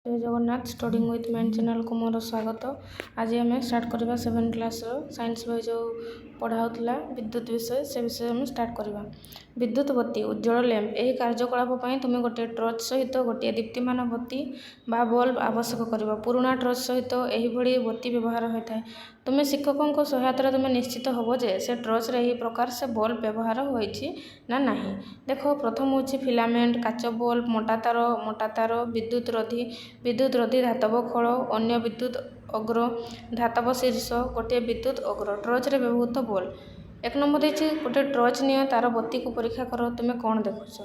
जय Jagannath studying with mind channel को मोर स्वागत। आज आम स्टार्ट करवा 7 क्लास साइंस बही जो पढ़ाऊला विद्युत विषय से विषय आम स्टार्ट करवा। विद्युत बत्ती उज्जवल लैंप यही कार्यकलाप तुम गोटे टर्च सहित गोटे दीप्तिमान बत्ती बा बल्ब आवश्यक कर। पुराणा टर्च सहित यही बत्ती व्यवहार होता है। तुम्हें शिक्षकों सहायतार तुम निश्चित हम जे से टर्च यही प्रकार से बल्ब व्यवहार होती ना नहीं। देख प्रथम हूँ फिलामेंट काच बल्ब मोटा तार विद्युत रोधी धातव खोल अन्य विद्युत अग्र धातव शीर्ष गोटे विद्युत अग्र टर्च रे व्यवहृत बल्ब। एक नंबर देखिए गोटे टर्च नि तार बत्ती को परीक्षा कर। तुम्हें कौन देखुच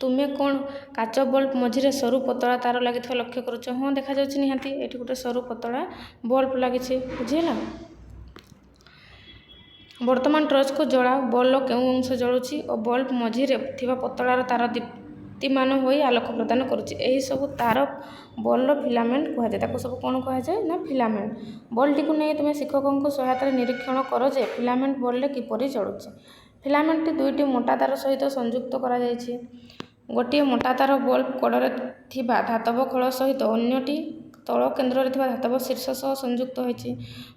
तुम्हें कौन काच बल्ब मझे सरू पतला तार लगी लक्ष्य करुच। हाँ देखा जाऊँ निहाती ये गोटे सरू पतला बल्ब लगी बुझेगा। वर्तमान टर्च को जला बल्ब क्यों अंश जलुची और बल्ब मझे पतलार तार दीप्तिमान हो आलोक प्रदान करुच्ची। यही सब तार बल्ब फिलामेंट कहुए सब कौन कहुए ना फिलामेंट। बल्बटी को नहीं तुम्हें शिक्षकों सहायतार निरीक्षण कर जे फिलामेंट बल्ब किपरि जलुची। फिलामेंट दुईटी मोटा तार सहित संयुक्त करा जायछि। गोटे मोटा तार बल्ब कड़े थिबा धातव खोल सहित अन्यटी तल केन्द्र धातव शीर्ष सह संयुक्त होती।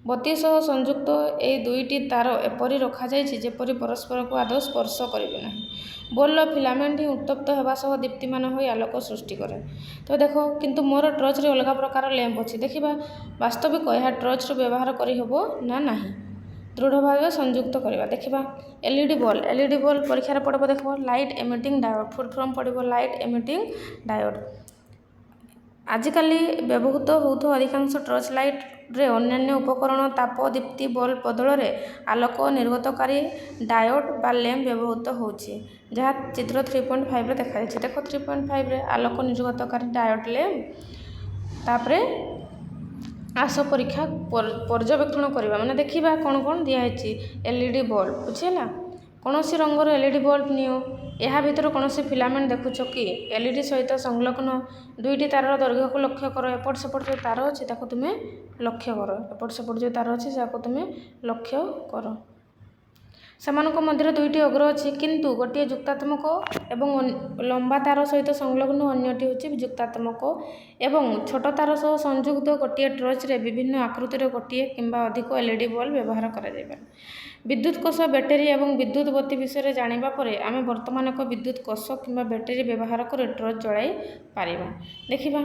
बत्ती सह संयुक्त ये दुईटी तार एपरी रखा जेपरी परस्पर को आदौ स्पर्श करेंगे ना। बल्ब फिलामेंट ही उत्तप्त होगा सह दीप्तिमान हो आलोक सृष्टि करे। तो देख किंतु मोर टर्च रे अलग प्रकार लैंप अच्छी देखा वास्तविक यह टर्च व्यवहार करहब ना नहीं दृढ़ भाव संयुक्त करवा। देखा एलईडी बल्ब परीक्षा पड़ब देख light emitting diode full form पड़ब लाइट एमिटिंग डायोड। आजिकल व्यवहृत होता अधिकांश टर्च लाइट रे अन्य उपकरण ताप दीप्ति बल्ब बदल में आलोक निर्गतकारी डायोड बा लैंप व्यवहृत होची जहाँ चित्र 3.5 रे देखा जायछि। देखो 3.5 रे आलोक निर्गतकारी डायोड लैंप तापरे आस परीक्षा पर्यवेक्षण करवा माने देखा कौन कौन दिखाई एलईडी बल्ब बुझेगा। कौन सी रंगर एलईडी बल्ब नियो यह भितर कौन फिलामेंट देखुच कि एलईडी सहित संलग्न दुईटी तार दैर्घ्य को लक्ष्य कर। एपट सेपट जो तार अच्छी तुम्हें लक्ष्य कर एपट सेपट जो तार अच्छी तुम्हें लक्ष्य कर। सेमानक मध्य दुईटी अग्र अच्छी किंतु गोटे युक्तात्मक एवं लंबा तार सहित संलग्न अन्यटी हूँ युक्तात्मक एवं छोट तार सह संयुक्त गोटे टर्च रे विभिन्न आकृतिर गोटे किंबा अधिक एलईडी बल्ब व्यवहार करा। विद्युत कोष बैटेरी एवं विद्युत बत्ती विषय जानिबा परे आमे वर्तमान एक विद्युत कोष किंबा बैटेरी व्यवहार कर टर्च जलाई पारिबा। देखिबा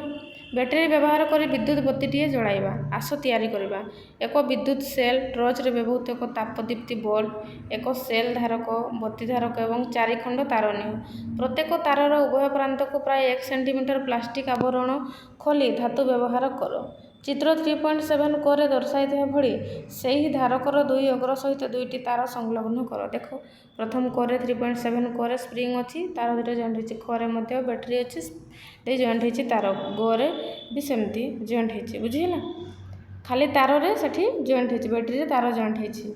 बैटेरी व्यवहार कर विद्युत बत्तीटीए जलाइबा आस तैयारी करबा। एक विद्युत सेल टर्च रे व्यवहृत एक तापदीप्ति बल्ब एक सेल धारक बत्ती धारक एवं 4 खंड तार नियो। प्रत्येक तारर उभय प्रांत को प्राय 1 सेंटीमीटर प्लास्टिक आवरण खोली धातु व्यवहार कर। चित्र 3.7 को दर्शाई भली से ही धारकर दुई अग्र सहित दुईटी तार संलग्न कर। देख प्रथम कोरे 3.7 कोरे स्प्रिंग अच्छी तार दुटा जॉइंट होती खोरे मध्य बैटेरी अच्छी दे जॉइंट होती तार गोरे भी सेमती जॉइंट होती बुझीला। खाली तार रे सेठी जॉइंट होती बैटेरी रे तार जॉइंट होती।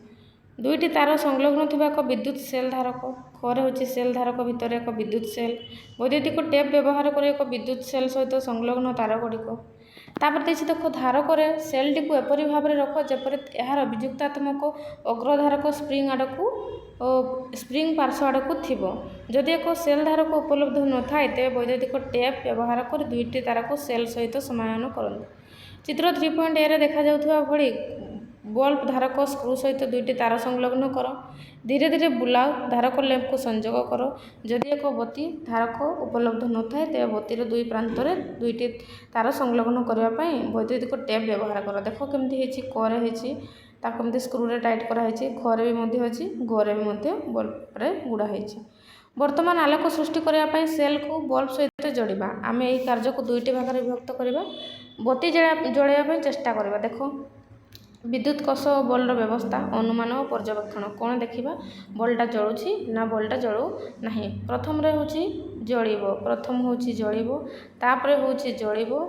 दुईटी तार संलग्न थिबा एक विद्युत सेल धारक खोरे होची सेल धारक भितर एक विद्युत सेल वैद्युतिक टेप व्यवहार कर एक विद्युत सेल सहित संलग्न तार गुड़िक तापर देखिए। देख धारक सेलटी को एपरी भाव में रख जपर यार विजुक्तात्मक अग्रधारक स्प्रिंग आड़ को स्प्रिंग पार्श्व आड़ को थी। जदि एक सेल धारक उपलब्ध न थाए तेज वैद्युतिक टेप व्यवहार कर दुईटी तार को सेल सहित समायन करते। चित्र 3.8 देखा जाउथबा भली बल्ब धारक स्क्रू सहित दुईटी तार संलग्न कर। धीरे धीरे बुलाओ धारक लैंप को संजोग कर। जदि एक बत्ती धारक उपलब्ध न थाए तेज बत्तीर दुई प्रांत में दुईटी तार संलग्न करने वैद्युतिक टेप व्यवहार कर। देख केमती करे होती स्क्रू रे टाइट कराई घरे भी अच्छी घरे भी बल्ब रे गुड़ा होती। वर्तमान आलोक सृष्टि करने सेल को बल्ब सहित जोड़ा आम यही कार्य को दुईटी भाग में विभक्त करवा। बत्ती जलाइबा चेष्टा करवा। देख विद्युत कोष और बल्बर व्यवस्था अनुमान और पर्यवेक्षण कौन देखा बल्बटा जलुची ना बल्बटा जलू ना। प्रथम रे होची जलिबो प्रथम होची जलिबो तापरे होची जलिबो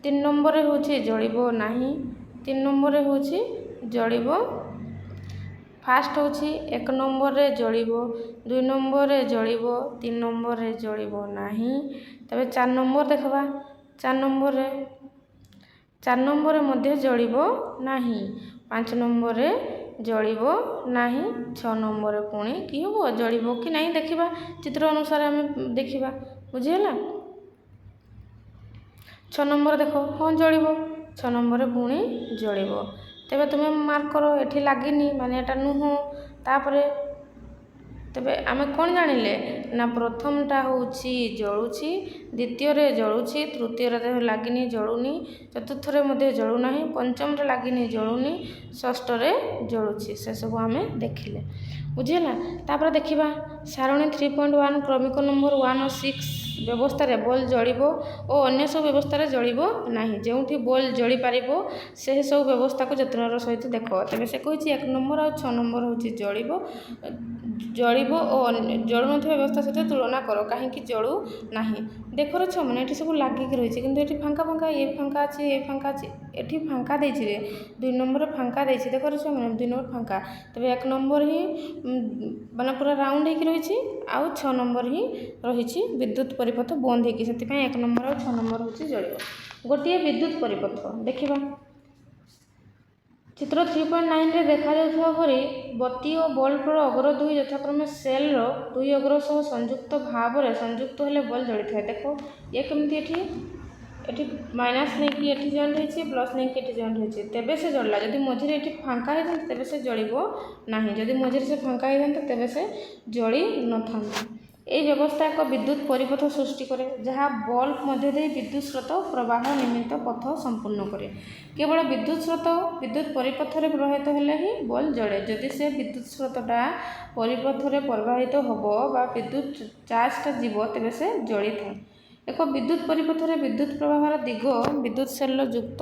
तीन नंबर होची जलिबो नाही 3 नंबर होची जलिबो फास्ट होची 1 नंबर रे जलिबो 2 नंबर रे जलिबो 3 नंबर रे जलिबो नाही। तबे 4 नंबर देखबा 4 नंबर रे मध्य जलिबो नाही 5 नंबर रे ଜଳିବ ନାହିଁ। 6 ନମ୍ବରରେ ପୁଣି କି ହେବ ଜଳିବ କି ନାହିଁ ଦେଖିବା, ଚିତ୍ର ଅନୁସାରେ ଆମେ ଦେଖିବା। ବୁଝିହେଲା? 6 ନମ୍ବର ଦେଖ, ହଁ ଜଳିବ। 6 ନମ୍ବରରେ ପୁଣି ଜଳିବ। ତେବେ ତୁମେ ମାର୍କ କର, ଏଠି ଲାଗିନି ମାନେ ଏଟା ନୁହଁ। ତାପରେ ତେବେ ଆମେ କ'ଣ ଜାଣିଲେ ନା ପ୍ରଥମଟା ହେଉଛି ଜଳୁଛି, ଦ୍ୱିତୀୟରେ ଜଳୁଛି, ତୃତୀୟରେ ଲାଗିନି ଜଳୁନି, ଚତୁର୍ଥରେ ମଧ୍ୟ ଜଳୁନାହିଁ, ପଞ୍ଚମରେ ଲାଗିନି ଜଳୁନି, ଷଷ୍ଠରେ ଜଳୁଛି। ସେସବୁ ଆମେ ଦେଖିଲେ। ବୁଝିହେଲା? ତାପରେ ଦେଖିବା ସାରଣୀ 3.1 କ୍ରମିକ ନମ୍ବର 1 ଓ 6 ବ୍ୟବସ୍ଥାରେ ବଲ୍ ଜଳିବ ଓ ଅନ୍ୟ ସବୁ ବ୍ୟବସ୍ଥାରେ ଜଳିବ ନାହିଁ। ଯେଉଁଠି ବଲ୍ ଜଳିପାରିବ ସେହିସବୁ ବ୍ୟବସ୍ଥାକୁ ଯତ୍ନର ସହିତ ଦେଖ। ତେବେ ସେ କହିଛି 1 ନମ୍ବର ଆଉ 6 ନମ୍ବର ହେଉଛି ଜଳିବ ଓ ଜଳୁନଥିବା ବ୍ୟବସ୍ଥା ସହିତ ତୁଳନା କର କାହିଁକି ଜଳୁ ନାହିଁ। ଦେଖର ଛୁଆମାନେ ଏଠି ସବୁ ଲାଗିକି ରହିଛି, କିନ୍ତୁ ଏଠି ଫାଙ୍କା ଫାଙ୍କା, ଏ ଫାଙ୍କା ଅଛି, ଏ ଫାଙ୍କା ଅଛି, ଏଠି ଫାଙ୍କା ଦେଇଛି ରେ 2 ନମ୍ବରରେ ଫାଙ୍କା ଦେଇଛି। ଦେଖର ଛୁଆମାନେ 2 ନମ୍ବର ଫାଙ୍କା। ତେବେ 1 ନମ୍ବର ହିଁ ମାନେ ପୁରା ରାଉଣ୍ଡ ହେଇକି ରହିଛି, ଆଉ 6 ନମ୍ବର ହିଁ ରହିଛି ବିଦ୍ୟୁତ ପରିପଥ ବନ୍ଦ ହେଇକି। ସେଥିପାଇଁ 1 ନମ୍ବର ଆଉ 6 ନମ୍ବର ହେଉଛି ଜଳିବ। ଗୋଟିଏ ବିଦ୍ୟୁତ ପରିପଥ ଦେଖିବା। ଚିତ୍ର 3.9ରେ ଦେଖାଯାଉଥିବା ପରି ବତୀ ଓ ବଲ୍ବର ଅଗ୍ର ଦୁଇ ଯଥାକ୍ରମେ ସେଲ୍ର 2 ଅଗ୍ର ସହ ସଂଯୁକ୍ତ ଭାବରେ ସଂଯୁକ୍ତ ହେଲେ ବଲ୍ ଜଳିଥାଏ। ଦେଖ ଇଏ କେମିତି ଏଠି ମାଇନାସ୍ ନେଇକି ଏଠି ଜଏଣ୍ଟ ହେଇଛି, ପ୍ଲସ୍ ନେଇକି ଏଠି ଜଏଣ୍ଟ ହେଇଛି, ତେବେ ସେ ଜଳିଲା। ଯଦି ମଝିରେ ଏଠି ଫାଙ୍କା ହେଇଥାନ୍ତା ତେବେ ସେ ଜଳିବ ନାହିଁ। ଯଦି ମଝିରେ ସେ ଫାଙ୍କା ହେଇଥାନ୍ତା ତେବେ ସେ ଜଳି ନଥାନ୍ତା। ଏହି ବ୍ୟବସ୍ଥା ଏକ ବିଦ୍ୟୁତ ପରିପଥ ସୃଷ୍ଟି କରେ, ଯାହା ବଲ୍ବ ମଧ୍ୟ ଦେଇ ବିଦ୍ୟୁତ ସ୍ରୋତ ପ୍ରବାହ ନିମିତ୍ତ ପଥ ସମ୍ପୂର୍ଣ୍ଣ କରେ। କେବଳ ବିଦ୍ୟୁତ ସ୍ରୋତ ବିଦ୍ୟୁତ ପରିପଥରେ ପ୍ରବାହିତ ହେଲେ ହିଁ ବଲ୍ ଜଳେ। ଯଦି ସେ ବିଦ୍ୟୁତ ସ୍ରୋତଟା ପରିପଥରେ ପ୍ରବାହିତ ହେବ ବା ବିଦ୍ୟୁତ ଚାର୍ଜଟା ଯିବ ତେବେ ସେ ଜଳିଥାଏ। ଏକ ବିଦ୍ୟୁତ ପରିପଥରେ ବିଦ୍ୟୁତ ପ୍ରବାହର ଦିଗ ବିଦ୍ୟୁତ ସେଲ୍ର ଯୁକ୍ତ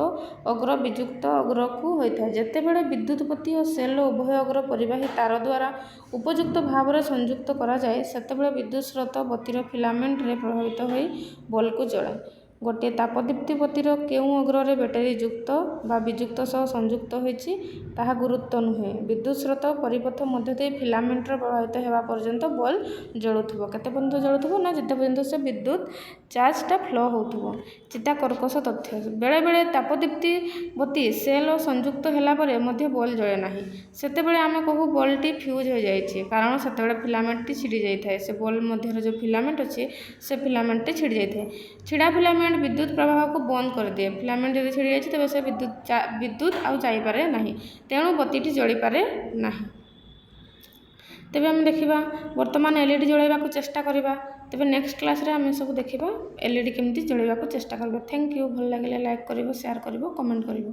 ଅଗ୍ର ବିଯୁକ୍ତ ଅଗ୍ରକୁ ହୋଇଥାଏ। ଯେତେବେଳେ ବିଦ୍ୟୁତ ବତୀ ଓ ସେଲ୍ର ଉଭୟ ଅଗ୍ର ପରିବାହୀ ତାର ଦ୍ୱାରା ଉପଯୁକ୍ତ ଭାବରେ ସଂଯୁକ୍ତ କରାଯାଏ, ସେତେବେଳେ ବିଦ୍ୟୁତ ସ୍ରୋତ ବତୀର ଫିଲାମେଣ୍ଟରେ ପ୍ରବାହିତ ହୋଇ ବଲ୍ବକୁ ଜଳାଏ। ଗୋଟିଏ ତାପଦୀପ୍ତି ବତୀର କେଉଁ ଅଗ୍ରରେ ବ୍ୟାଟେରୀ ଯୁକ୍ତ ବା ବିଯୁକ୍ତ ସହ ସଂଯୁକ୍ତ ହୋଇଛି ତାହା ଗୁରୁତ୍ୱ ନୁହେଁ। ବିଦ୍ୟୁତ ସ୍ରୋତ ପରିପଥ ମଧ୍ୟ ଦେଇ ଫିଲାମେଣ୍ଟରେ ପ୍ରବାହିତ ହେବା ପର୍ଯ୍ୟନ୍ତ ବଲ୍ବ ଜଳୁଥିବ। କେତେ ପର୍ଯ୍ୟନ୍ତ ଜଳୁଥିବ ନା ଯେତେ ପର୍ଯ୍ୟନ୍ତ ସେ ବିଦ୍ୟୁତ ଚାର୍ଜଟା ଫ୍ଲୋ ହେଉଥିବ। ଚିତା କର୍କଶ ତଥ୍ୟ। ବେଳେବେଳେ ତାପଦୀପ୍ତି ବତୀ ସେଲ୍ ସଂଯୁକ୍ତ ହେଲା ପରେ ମଧ୍ୟ ବଲ୍ ଜଳେ ନାହିଁ। ସେତେବେଳେ ଆମେ କହୁ ବଲ୍ବଟି ଫ୍ୟୁଜ୍ ହୋଇଯାଇଛି, କାରଣ ସେତେବେଳେ ଫିଲାମେଣ୍ଟଟି ଛିଡ଼ି ଯାଇଥାଏ। ସେ ବଲ୍ବ ମଧ୍ୟରେ ଯେଉଁ ଫିଲାମେଣ୍ଟ ଅଛି ସେ ଫିଲାମେଣ୍ଟଟି ଛିଡ଼ି ଯାଇଥାଏ। ଛିଡ଼ା ଫିଲାମେଣ୍ଟ ବିଦ୍ୟୁତ ପ୍ରବାହକୁ ବନ୍ଦ କରିଦିଏ। ଫିଲାମେଣ୍ଟ ଯଦି ଛିଡ଼ି ଯାଇଛି ତେବେ ସେ ବିଦ୍ୟୁତ ଆଉ ଯାଇପାରେ ନାହିଁ, ତେଣୁ ବତୀଟି ଜଳିପାରେ ନାହିଁ। ତେବେ ଆମେ ଦେଖିବା ବର୍ତ୍ତମାନ ଏଲ୍ଇଡି ଜଳାଇବାକୁ ଚେଷ୍ଟା କରିବା। ତେବେ ନେକ୍ସଟ କ୍ଲାସ୍ରେ ଆମେ ସବୁ ଦେଖିବା ଏଲ୍ଇଡି କେମିତି ଜଳାଇବାକୁ ଚେଷ୍ଟା କରିବା। Thank you. ଭଲ ଲାଗିଲେ ଲାଇକ୍ କରିବ, ସେୟାର କରିବ, କମେଣ୍ଟ କରିବ।